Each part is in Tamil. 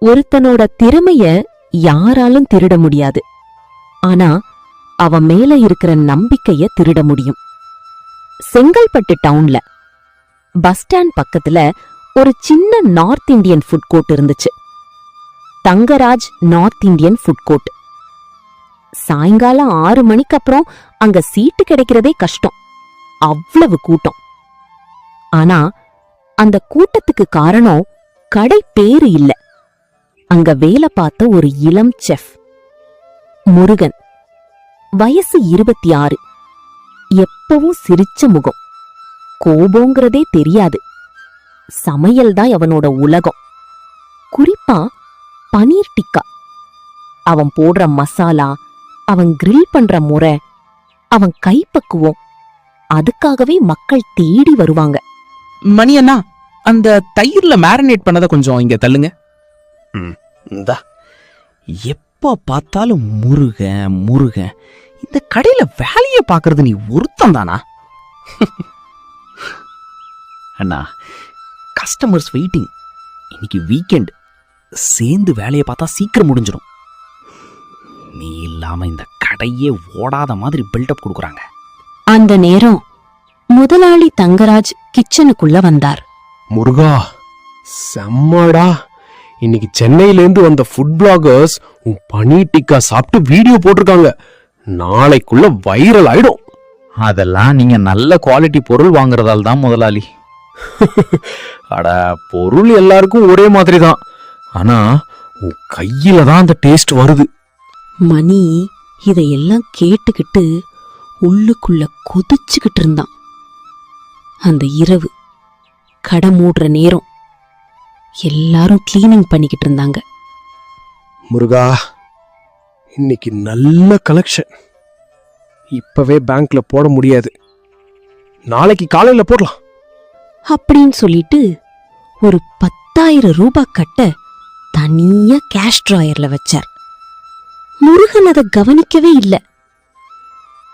ஒருத்தனோட திறமைய யாராலும் திருட முடியாது. ஆனா அவன் மேல இருக்கிற நம்பிக்கைய திருட முடியும். செங்கல்பட்டு டவுன்ல பஸ் ஸ்டாண்ட் பக்கத்துல ஒரு சின்ன நார்த் இந்தியன் ஃபுட் கோர்ட் இருந்துச்சு. Thangaraj north Indian food court. சாயங்காலம் 6 மணிக்கு அப்புறம் அங்க சீட்டு கிடைக்கிறதே கஷ்டம், அவ்வளவு கூட்டம். ஆனா அந்த கூட்டத்துக்கு காரணம் கடை பேரு இல்ல, அங்க வேலை பார்த்த ஒரு இளம் செஃப் முருகன். வயசு 26. எப்பவும் சிரிச்ச முகம், கோபங்கிறதே தெரியாது. சமையல்தான் அவனோட உலகம். குறிப்பா பனீர் டிக்கா. அவன் போடுற மசாலா, அவன் கிரில் பண்ற முறை, அவன் கைப்பக்குவம், அதுக்காகவே மக்கள் தேடி வருவாங்க. மணி அண்ணா, அந்த தயிர்ல மேரினேட் பண்ணத கொஞ்சம் இங்க தள்ளுங்க. இந்தா. எப்ப பார்த்தாலும் முருகன் முருகன். இந்த கடையில வேலையை பாக்குறது நீ ஒருத்தன் தானா? அண்ணா, கஸ்டமர்ஸ் வெயிட்டிங். இன்னைக்கு வீக்கெண்ட், சேர்ந்து வேலையை பார்த்தா சீக்கிரம் முடிஞ்சிடும். நீ இல்லாம இந்த கடையே ஓடாத மாதிரி பில்டப் கொடுக்குறாங்க. அந்த நேரம் முதலாளி தங்கராஜ் கிச்சனுக்குள்ள வந்தார். முருகா, செம்மடா. இன்னைக்கு சென்னையிலேருந்து வந்த ஃபுட் பிளாகர்ஸ் உன் பனீர் டிக்கா சாப்பிட்டு வீடியோ போட்டிருக்காங்க. நாளைக்குள்ள வைரல் ஆயிடும். அதெல்லாம் நீங்க நல்ல குவாலிட்டி பொருள் வாங்குறதால தான் முதலாளி. அட, பொருள் எல்லாருக்கும் ஒரே மாதிரி தான். ஆனா உன் கையில தான் அந்த டேஸ்ட் வருது. மணி இதையெல்லாம் கேட்டுக்கிட்டு உள்ளுக்குள்ள கொதிச்சுக்கிட்டு இருந்தான். அந்த இரவு கடை மூடுற நேரம், எல்லாரும் கிளீனிங் பண்ணிக்கிட்டு இருந்தாங்க. முருகா, இன்னைக்கு நல்ல கலெக்ஷன். இப்பவே பேங்க்ல போட முடியாது, நாளைக்கு காலையில போடலாம் அப்படின்னு சொல்லிட்டு ஒரு 10,000 ரூபாய் கட்ட தனியா கேஷ் டிராயர்ல வச்சார். முருகன் அதை கவனிக்கவே இல்ல.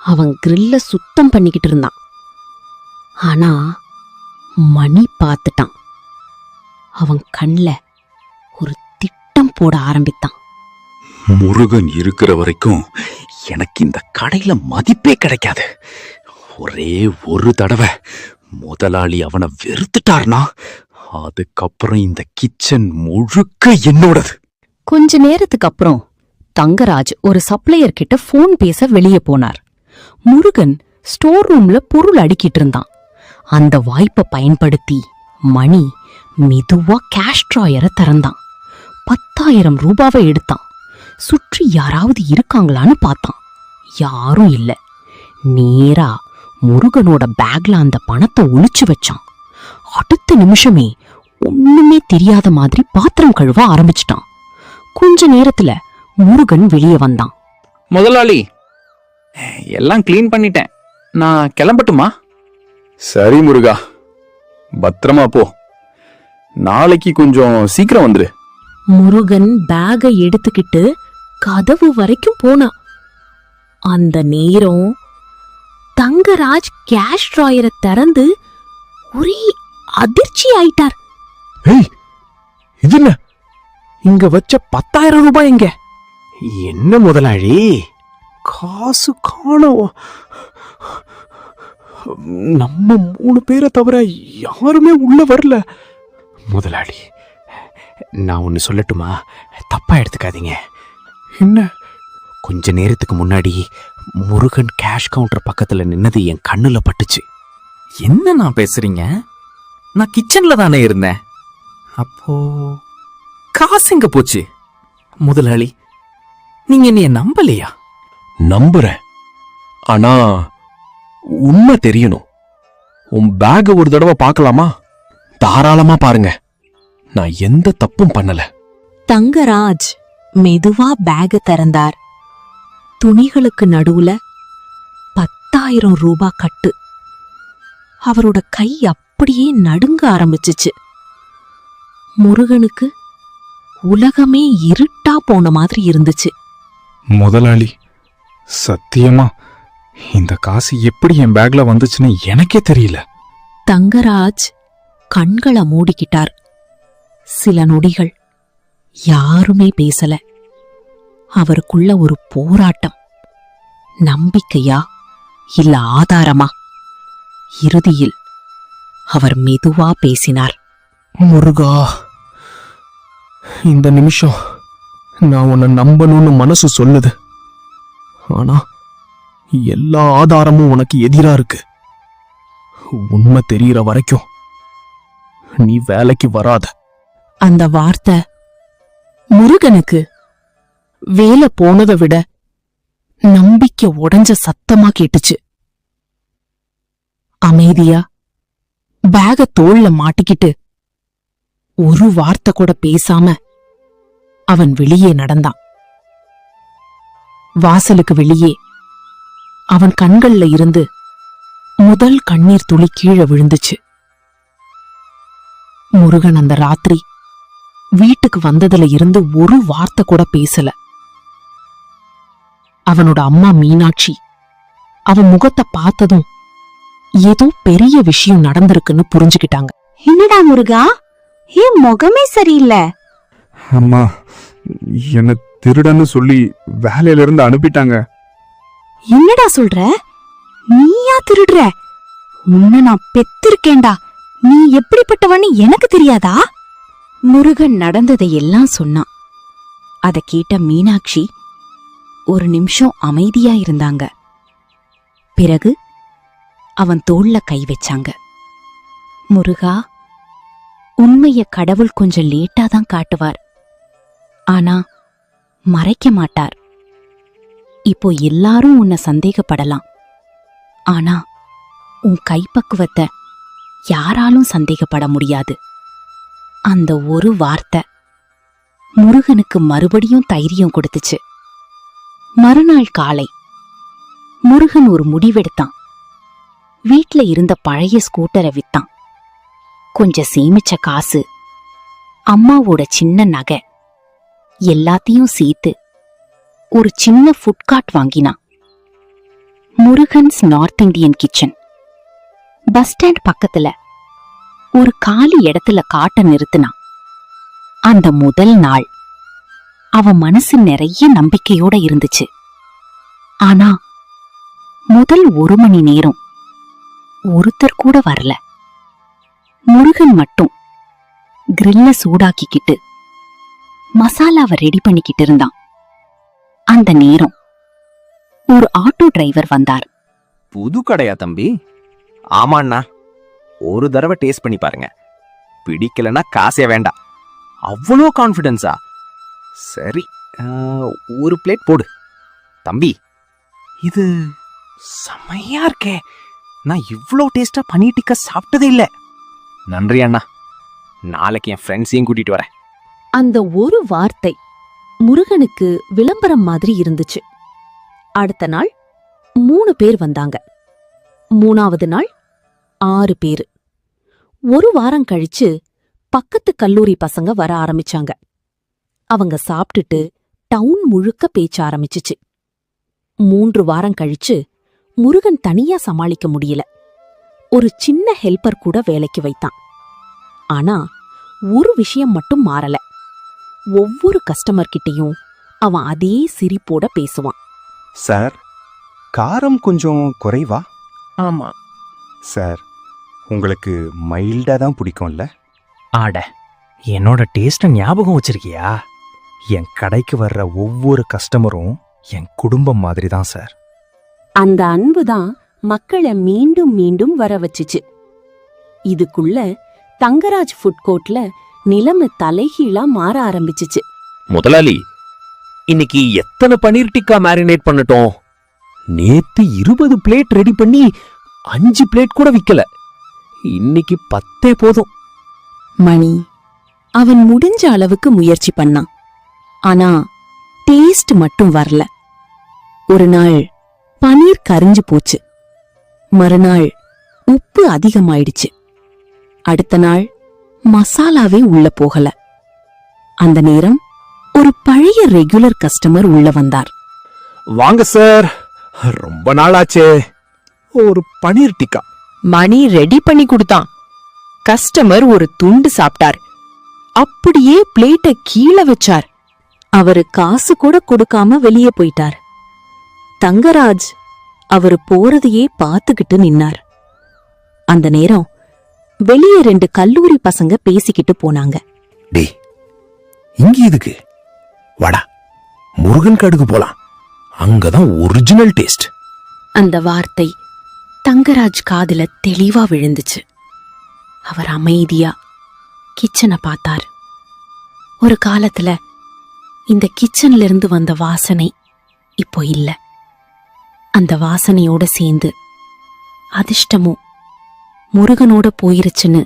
அவன் கிரில்ல சுத்தம் பண்ணிக்கிட்டு இருந்தான். ஆனா மணி பார்த்துட்டான். அவன் கண்ல ஒரு திட்டம் போட ஆரம்பித்தான். முருகன் இருக்கிற வரைக்கும் எனக்கு இந்த கடையில மதிப்பே கிடைக்காது. ஒரே ஒரு தடவை முதலாளி அவனை வெறுத்துட்டார்னா அதுக்கப்புறம் இந்த கிச்சன் முழுக்க என்னோடது. கொஞ்ச நேரத்துக்கு அப்புறம் தங்கராஜ் ஒரு சப்ளையர் கிட்ட போன் பேச வெளியே போனார். முருகன் ஸ்டோர் ரூம்ல பொருள் அடுக்கிட்டு இருந்தான். அந்த வாய்ப்பை பயன்படுத்தி மணி மெதுவா கேஷ் டிராயரை திறந்தான். 10,000 ரூபாவை எடுத்தான். சுற்றி யாராவது இருக்காங்களான்னு பார்த்தான். யாரும் இல்ல. நேரா முருகனோட பேக்ல அந்த பணத்தை ஒளிச்சு வச்சான். அடுத்த நிமிஷமே ஒண்ணுமே தெரியாத மாதிரி பாத்திரம் கழுவ ஆரம்பிச்சிட்டான். கொஞ்ச நேரத்துல முருகன் வெளியே வந்தான். முதலாளி, எல்லாம் கிளீன் பண்ணிட்டேன், நான் கிளம்பட்டுமா? சரி முருகா, பத்திரமா போ. நாளைக்கு கொஞ்சம் சீக்கிரம் வந்துரு. முருகன் பேகை எடுத்துக்கிட்டு கதவு வரைக்கும் போனான். அந்த நேரம் தங்கராஜ் கேஷ் டிராயரை திறந்து ஒரே அதிர்ச்சி ஆயிட்டார். ஏய், இது என்ன? இங்க வச்ச 10,000 ரூபாய் எங்க? என்ன முதலாளி, காசு காணோம். நம்ம 3 பேரை தவிர யாருமே உள்ள வரல. முதலாளி, நான் ஒன்னு சொல்லட்டுமா? தப்பா எடுத்துக்காதீங்க. என்ன? கொஞ்ச நேரத்துக்கு முன்னாடி முருகன் கேஷ் கவுண்டர் பக்கத்துல நின்னது என் கண்ணுல பட்டுச்சு. என்ன நான் பேசுறீங்க? நான் கிச்சன்ல தானே இருந்தேன். அப்போ காசு எங்க போச்சு? முதலாளி, நீங்க என்னைய நம்பலையா? நம்புறேன், ஆனா உண்மை தெரியணும். உன் பேக ஒரு தடவை பார்க்கலாமா? தாராளமா பாருங்க, நான் எந்த தப்பும் பண்ணல. தங்கராஜ் மெதுவா பேக திறந்தார். துணிகளுக்கு நடுவுல 10,000 ரூபாய் கட்டு. அவரோட கை அப்படியே நடுங்க ஆரம்பிச்சுச்சு. முருகனுக்கு உலகமே இருட்டா போன மாதிரி இருந்துச்சு. முதலாளி, சத்தியமா இந்த காசு எப்படி என் பேக்ல வந்துச்சுன்னு எனக்கே தெரியல. தங்கராஜ் கண்களை மூடிக்கிட்டார். சில நொடிகள் யாருமே பேசல. அவருக்குள்ள ஒரு போராட்டம். நம்பிக்கையா இல்ல ஆதாரமா? இறுதியில் அவர் மெதுவா பேசினார். முருகா, இந்த நிமிஷம் நான் உன்னை நம்பணும்னு மனசு சொல்லுது. ஆனா எல்லா ஆதாரமும் உனக்கு எதிரா இருக்கு. உண்மை தெரியற வரைக்கும் நீ வேலைக்கு வராத. அந்த வார்த்தை முருகனுக்கு வேலை போனதை விட நம்பிக்கை உடைஞ்ச சத்தமா கேட்டுச்சு. அமைதியா பேக தோள்ல மாட்டிக்கிட்டு ஒரு வார்த்தை கூட பேசாம அவன் வெளியே நடந்தான். வாசலுக்கு வெளியே அவன் கண்கள்ல இருந்து முதல் கண்ணீர் துளி கீழே விழுந்துச்சு. முருகன் அந்த ராத்திரி வீட்டுக்கு வந்ததுல இருந்து ஒரு வார்த்தை கூட பேசல. அவனோட அம்மா மீனாட்சி அவன் முகத்தை பார்த்ததும் ஏதோ பெரிய விஷயம் நடந்திருக்குன்னு புரிஞ்சுக்கிட்டாங்க. என்னடா முருகா, ஏன் முகமே சரியில்லை? அம்மா, என்ன திருடன்னு சொல்லி வேலையில இருந்து அனுப்பிட்டாங்க. என்னடா சொல்ற? நீயா திருடுற? உன்னை நான் பெத்திருக்கேன்டா. நீ எப்படிப்பட்டவன்னு எனக்கு தெரியாதா? முருகன் நடந்ததை எல்லாம் சொன்னான். அத கேட்ட மீனாட்சி ஒரு நிமிஷம் அமைதியா இருந்தாங்க. பிறகு அவன் தோள்ல கை வச்சாங்க. முருகா, உண்மைய கடவுள் கொஞ்சம் லேட்டா தான் காட்டுவார். ஆனா மறைக்க மாட்டார். இப்போ எல்லாரும் உன்னை சந்தேகப்படலாம். ஆனா உன் கைப்பக்குவத்தை யாராலும் சந்தேகப்பட முடியாது. அந்த ஒரு வார்த்தை முருகனுக்கு மறுபடியும் தைரியம் கொடுத்துச்சு. மறுநாள் காலை முருகன் ஒரு முடிவெடுத்தான். வீட்ல இருந்த பழைய ஸ்கூட்டரை வித்தான். கொஞ்சம் சேமிச்ச காசு, அம்மாவோட சின்ன நகை எல்லாத்தையும் சேர்த்து ஒரு சின்ன ஃபுட்கார்ட் வாங்கினான். Murugan's north Indian kitchen. Bus stand பக்கத்துல ஒரு காலி இடத்துல காட்ட நிறுத்தினான். அந்த முதல் நாள் அவன் மனசு நிறைய நம்பிக்கையோட இருந்துச்சு. ஆனா முதல் 1 மணி நேரம் ஒருத்தர் கூட வரல. முருகன் மட்டும் கிரில்ல சூடாக்கிக்கிட்டு மசாலாவை ரெடி பண்ணிக்கிட்டு இருந்தான். அந்த நேரம் ஒரு ஆட்டோ டிரைவர் வந்தார். புது கடையா தம்பி? ஆமாண்ணா, ஒரு தடவை டேஸ்ட் பண்ணி பாருங்க, பிடிக்கலன்னா காசே வேண்டாம். அவ்வளோ கான்ஃபிடன்ஸா? சரி, ஒரு பிளேட் போடு. தம்பி, இது செமையா இருக்கே. நான் இவ்வளோ டேஸ்டா பன்னீர் டிக்கா சாப்பிட்டதே இல்லை. நன்றி அண்ணா, நாளைக்கு என் ஃப்ரெண்ட்ஸையும் கூட்டிட்டு வரேன். அந்த ஒரு வார்த்தை முருகனுக்கு விளம்பரம் மாதிரி இருந்துச்சு. அடுத்த நாள் 3 பேர் வந்தாங்க. 3வது நாள் 6 பேரு. 1 வாரம் கழிச்சு பக்கத்து கல்லூரி பசங்க வர ஆரம்பிச்சாங்க. அவங்க சாப்பிட்டுட்டு டவுன் முழுக்க பேச்ச ஆரம்பிச்சுச்சு. 3 வாரம் கழிச்சு முருகன் தனியா சமாளிக்க முடியல. ஒரு சின்ன ஹெல்ப்பர் கூட வேலைக்கு வைத்தான். ஆனா ஒரு விஷயம் மட்டும் மாறல. ஒவ்வொரு கஸ்டமர் கிட்டயும் அவன் அதே சிரிப்போட பேசுவான். சார், காரம் கொஞ்சம் குறைவா? ஆமா சார், உங்களுக்கு மைல்டா தான் பிடிக்கும்ல? ஆட, என்னோட டேஸ்ட ஞாபகம் வச்சிருக்கியா? என் கடைக்கு வர்ற ஒவ்வொரு கஸ்டமரும் என் குடும்பம் மாதிரி தான் சார். அந்த அன்புதான் மக்களை மீண்டும் மீண்டும் வர வச்சுச்சு. இதுக்குள்ள தங்கராஜ் ஃபுட் கோர்ட்ல நிலைமை தலைகீழா மாற ஆரம்பிச்சுச்சு. முதலாளி, இன்னைக்கு எத்தனை பன்னீர் டிக்கா மேரினேட் பண்ணட்டும்? நேத்து 20 பிளேட் ரெடி பண்ணி 5 பிளேட் கூட விக்கல. இன்னைக்கு 10 போதும். மணி அவன் முடிஞ்ச அளவுக்கு முயற்சி பண்ணான். ஆனா டேஸ்ட் மட்டும் வரல. ஒரு நாள் பனீர் கரிஞ்சு போச்சு. மறுநாள் உப்பு அதிகமாயிடுச்சு. அடுத்த நாள் மசாலாவே உள்ள போகல. அந்த நேரம் ஒரு பழைய ரெகுலர் கஸ்டமர் உள்ள வந்தார். வாங்க சார், ரொம்ப நாள் ஆச்சே. ஒரு பனீர் டிக்கா. மணி ரெடி பண்ணி கொடுத்தான். கஸ்டமர் ஒரு துண்டு சாப்பிட்டார். அப்படியே பிளேட்டை கீழே வச்சார். அவரு காசு கூட கொடுக்காம வெளியே போயிட்டார். தங்கராஜ் அவரு போறதையே பார்த்துக்கிட்டு நின்னார். அந்த நேரம் வெளியே 2 கல்லூரி பசங்க பேசிக்கிட்டு போனாங்க. டேய், இங்க எதுக்கு? வாடா, முருகன் காடுக்கு போலாம். அங்கதான் ஒரிஜினல் டேஸ்ட். அந்த வார்த்தை தங்கராஜ் காதுல தெளிவா விழுந்துச்சு. அவர் அமைதியா கிச்சனை பார்த்தார். ஒரு காலத்துல இந்த கிச்சன்ல இருந்து வந்த வாசனை இப்போ இல்ல. அந்த வாசனையோட சேர்ந்து அதிர்ஷ்டமும் முருகனோட போயிருச்சுன்னு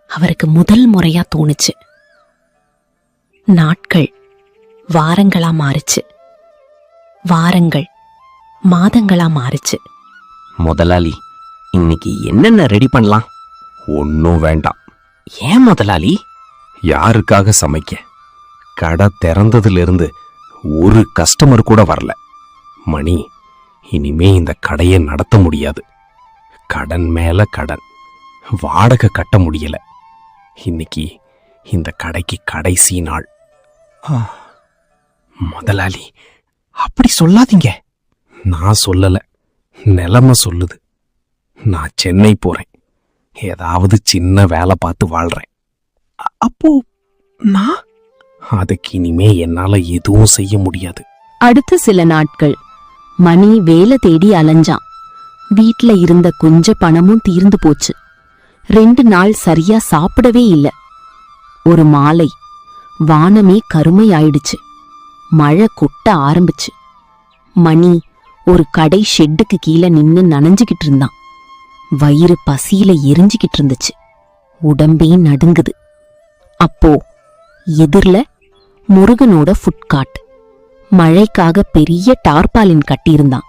அவருக்கு முதல் முறையா தோணுச்சு. நாட்கள் வாரங்களா மாறுச்சு. வாரங்கள் மாதங்களா மாறுச்சு. முதலாளி, இன்னைக்கு என்னென்ன ரெடி பண்ணலாம்? ஒன்னும் வேண்டாம். ஏன் முதலாளி? யாருக்காக சமைக்க? கடை திறந்ததுல இருந்து ஒரு கஸ்டமர் கூட வரல. மணி, இனிமே இந்த கடையை நடத்த முடியாது. கடன் மேல கடன், வாடகை கட்ட முடியல. இன்னைக்கு இந்த கடைக்கு கடைசி நாள். முதலாளி, அப்படி சொல்லாதீங்க. நான் சொல்லல, நிலைமை சொல்லுது. நான் சென்னை போறேன். ஏதாவது சின்ன வேலை பார்த்து வாழ்றேன். அப்போ நான் அதுக்கு இனிமே என்னால எதுவும் செய்ய முடியாது. அடுத்த சில நாட்கள் மணி வேலை தேடி அலைஞ்சான். வீட்ல இருந்த கொஞ்ச பணமும் தீர்ந்து போச்சு. 2 நாள் சரியா சாப்பிடவே இல்ல. ஒரு மாலை வானமே கருமையாயிடுச்சு. மழை கொட்ட ஆரம்பிச்சு. மணி ஒரு கடை ஷெட்டுக்கு கீழே நின்னு நனைஞ்சுகிட்டு இருந்தான். வயிறு பசியில எரிஞ்சுகிட்டு இருந்துச்சு. உடம்பே நடுங்குது. அப்போ எதிர்ல முருகனோட ஃபுட்கார்ட். மழைக்காக பெரிய டார்பாலின் கட்டியிருந்தான்.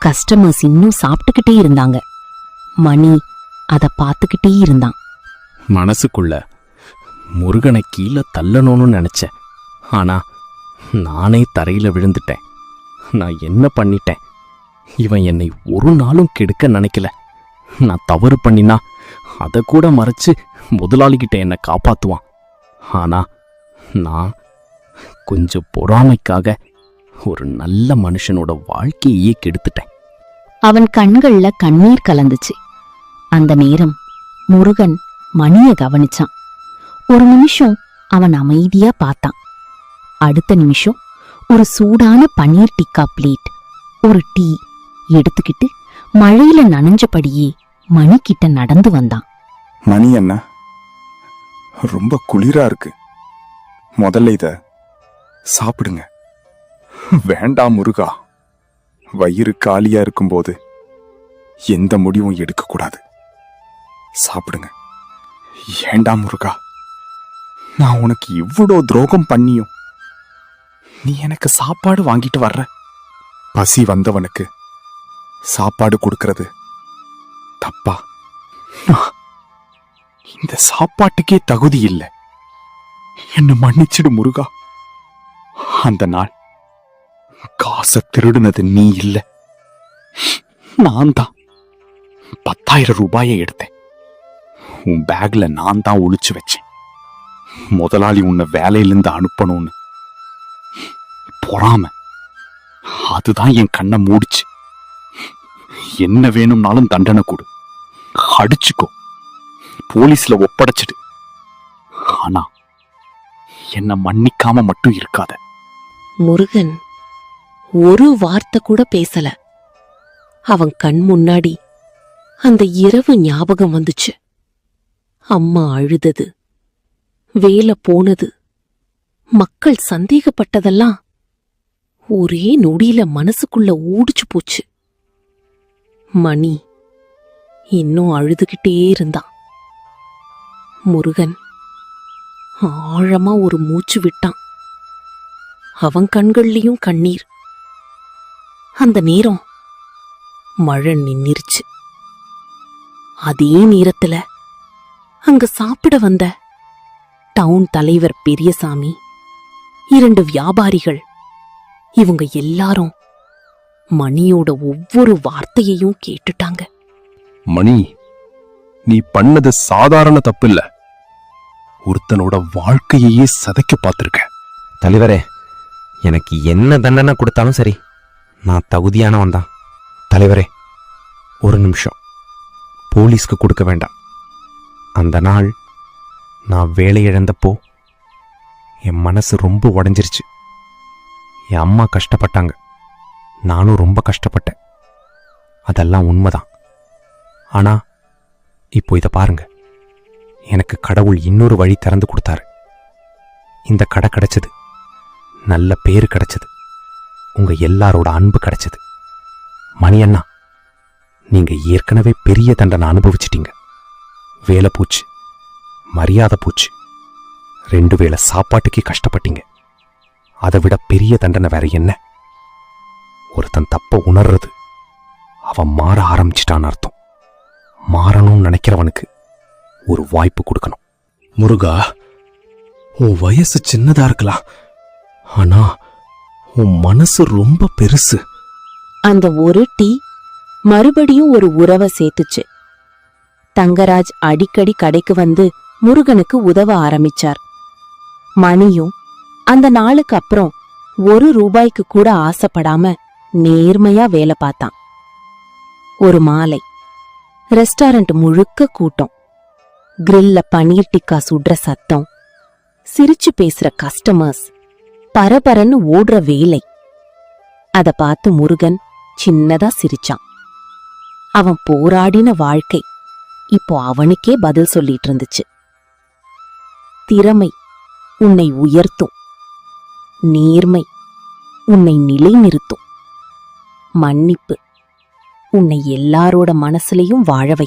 கஸ்டமர்ஸ் இன்னும் சாப்பிட்டுக்கிட்டே இருந்தாங்க. மணி அத பார்த்துக்கிட்டே இருந்தான். மனசுக்குள்ள முருகனை கீழே தள்ளணும்னு நினைச்சேன். ஆனா நானே தரையில விழுந்துட்டேன். நான் என்ன பண்ணிட்டேன்? இவன் என்னை ஒரு நாளும் கெடுக்க நினைக்கல. நான் தவறு பண்ணினா அதை கூட மறைச்சு முதலாளிகிட்ட என்னை காப்பாத்துவான். ஆனா நான் கொஞ்சம் பொறாமைக்காக ஒரு நல்ல மனுஷனோட வாழ்க்கையே கெடுத்துட்டேன். அவன் கண்கள்ல கண்ணீர் கலந்துச்சு. அந்த நேரம் முருகன் மணிய கவனிச்சான். ஒரு நிமிஷம் அவன் அமைதியா பார்த்தான். அடுத்த நிமிஷம் ஒரு சூடான பன்னீர் டிக்கா பிளேட், ஒரு டீ எடுத்துக்கிட்டு மழையில நனைஞ்சபடியே மணி கிட்ட நடந்து வந்தான். மணி அண்ணா, ரொம்ப குளிரா இருக்கு. முதல்ல இத சாப்பிடுங்க. வேண்டாம் முருகா, வயிறு காலியா இருக்கும்போது எந்த முடிவும் எடுக்கக்கூடாது. சாப்பிடுங்க. ஏண்டா முருகா, நான் உனக்கு இவ்வளோ துரோகம் பண்ணியும் நீ எனக்கு சாப்பாடு வாங்கிட்டு வர்ற. பசி வந்தவனுக்கு சாப்பாடு கொடுக்கறது தப்பா? நான் இந்த சாப்பாட்டுக்கே தகுதி இல்லை. என்ன மன்னிச்சிடு முருகா. அந்த நாள் காசை திருடுனது நீ இல்ல, நான் தான். 10,000 ரூபாயை எடுத்தேன். உன் பேக்ல நான் தான் ஒளிச்சு வச்சேன். முதலாளி உன்னை வேலையிலிருந்து அனுப்பணும்னு பொறாம, அதுதான் என் கண்ணை மூடிச்சு. என்ன வேணும்னாலும் தண்டனை கொடு, அடிச்சுக்கோ, போலீஸ்ல ஒப்படைச்சிடு. ஆனா என்ன மன்னிக்காம மட்டும் இருக்காத. முருகன் ஒரு வார்த்தை கூட பேசல. அவன் கண் முன்னாடி அந்த இரவு ஞாபகம் வந்துச்சு. அம்மா அழுதது, வேலை போனது, மக்கள் சந்தேகப்பட்டதெல்லாம் ஒரே நொடியில மனசுக்குள்ள ஓடிச்சு போச்சு. மணி இன்னும் அழுதுகிட்டே இருந்தான். முருகன் ஆழமா ஒரு மூச்சு விட்டான். அவன் கண்கள்லயும் கண்ணீர். அந்த நேரம் மழை நின்னிருச்சு. அதே நேரத்துல அங்க சாப்பிட வந்த டவுன் தலைவர் பெரியசாமி, 2 வியாபாரிகள், இவங்க எல்லாரும் மணியோட ஒவ்வொரு வார்த்தையையும் கேட்டுட்டாங்க. மணி, நீ பண்ணது சாதாரண தப்பில்ல. ஒருத்தனோட வாழ்க்கையே சதைக்க பார்த்திருக்க. தலைவரே, எனக்கு என்ன தண்டனை கொடுத்தாலும் சரி, நான் தகுதியானவன் தான். தலைவரே, ஒரு நிமிஷம் போலீஸ்க்கு கொடுக்க வேண்டாம். அந்த நாள் நான் வேலை இழந்தப்போ என் மனசு ரொம்ப உடைஞ்சிருச்சு. என் அம்மா கஷ்டப்பட்டாங்க, நானும் ரொம்ப கஷ்டப்பட்டேன். அதெல்லாம் உண்மைதான். ஆனா இப்போ இதை பாருங்க, எனக்கு கடவுள் இன்னொரு வழி திறந்து கொடுத்தாரு. இந்த கடை கிடைச்சது, நல்ல பேரு கிடைச்சது, உங்க எல்லாரோட அன்பு கிடைச்சது. மணி அண்ணா, நீங்க ஏற்கனவே பெரிய தண்டனை அனுபவிச்சிட்டீங்க. வேலை போச்சு, மரியாதை போச்சு, 2 வேளை சாப்பாட்டுக்கே கஷ்டப்பட்டீங்க. அதை விட பெரிய தண்டனை வேற என்ன? ஒருத்தன் தப்ப உணர்றது அவன் மாற ஆரம்பிச்சிட்டான்னு அர்த்தம். மாறணும்னு நினைக்கிறவனுக்கு ஒரு வாய்ப்பு கொடுக்கணும். முருகா, உன் வயசு சின்னதா இருக்கலாம், ஆனா உன் மனசு ரொம்ப பெருசு. அந்த ஒரு டீ மறுபடியும் ஒரு உறவை சேர்த்துச்சு. தங்கராஜ் அடிக்கடி கடைக்கு வந்து முருகனுக்கு உதவ ஆரம்பிச்சார். மணியும் அந்த நாளுக்கு அப்புறம் 1 ரூபாய்க்கு கூட ஆசைப்படாம நேர்மையா வேலை பார்த்தான். ஒரு மாலை ரெஸ்டாரண்ட் முழுக்க கூட்டம். கிரில்ல பனீர் டிக்கா சுடுற சத்தம், சிரிச்சு பேசுற கஸ்டமர்ஸ், பரபரன்னு ஓடுற வேலை. அத பார்த்து முருகன் சின்னதா சிரிச்சான். அவன் போராடின வாழ்க்கை இப்போ அவனுக்கே பதில் சொல்லிட்டு இருந்துச்சு. திறமை உன்னை உயர்த்தும், நேர்மை உன்னை நிலைநிறுத்தும், மன்னிப்பு உன்னை எல்லாரோட மனசுலயும் வாழ வைக்கும்.